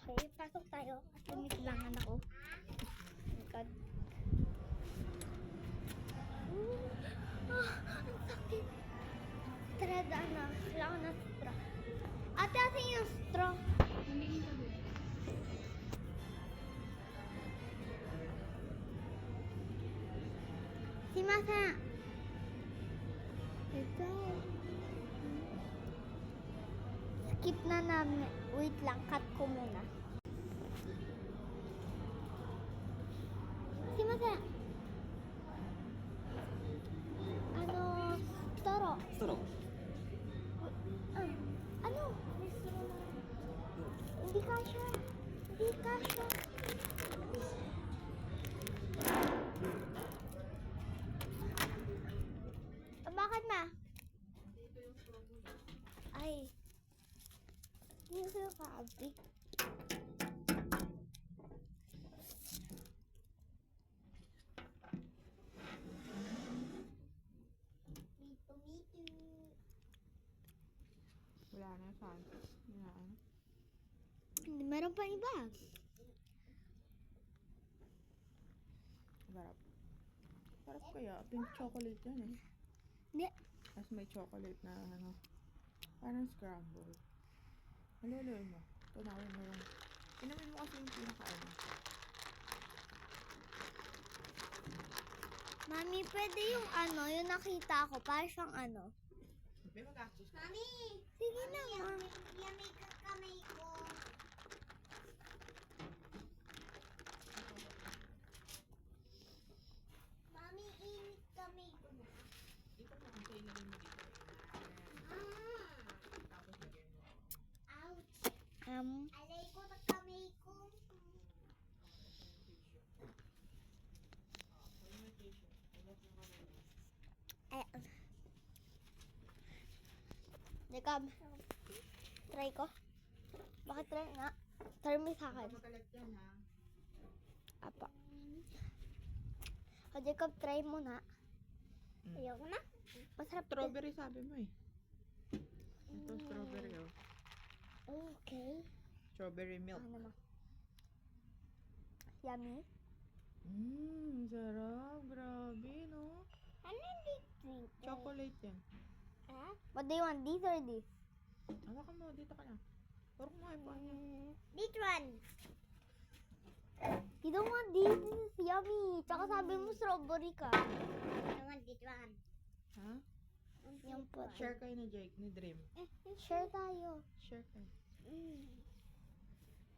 Okay, pasok tayo. At kailangan ako. Oh my God. Ang sakit. Thread, kailangan ng straw. Ate, asin yung straw. Si Masa. Ito. Skip na namin. Wait lang, cut ko muna. Si Masa. Toro. Straw. Ano? Hindi kasha. Hindi kasha. Bakit ma? Ay. Hindi ko yung kaabi. Wala na saan. Meron pa iba. Sarap. Sarap kaya. Pink chocolate yan eh. Hindi. Tapos may chocolate na parang scramble. Haluluin mo. Tunawin mo yung... Inamin mo kasi yung pinaka-ano. Mami, pwede yung yung nakita ko. Parang siyang May magastos ka. Mami! Sige na, ma. Yamay ka kamay ko. Mami, init kamay ko na. Dito mo kasi ilagay mo dito. Tapos lagay mo. Ouch! Alay ko na kamay ko. Dekab. Try ko. Bakit try nga? Try mo sa akin. Magalat yan ha. Apa. O, Jacob, try mo na. Ayoko na. Masarap to. Strawberry sabi mo eh. Ito strawberry oh. Okay. Strawberry milk. Ano mo? Yummy. Sarap. Grabe no. Ano dito? Chocolate yan. Ha? What do you want? These or this? Hawakan mo, dito ka lang. Puro kumain pa. This one. You don't want this. This is yummy. Tsaka sabi mo strawberry ka. I want this one. Ha? Yung po. Share kayo ni Jake, ni Dream. Share tayo. Share kayo.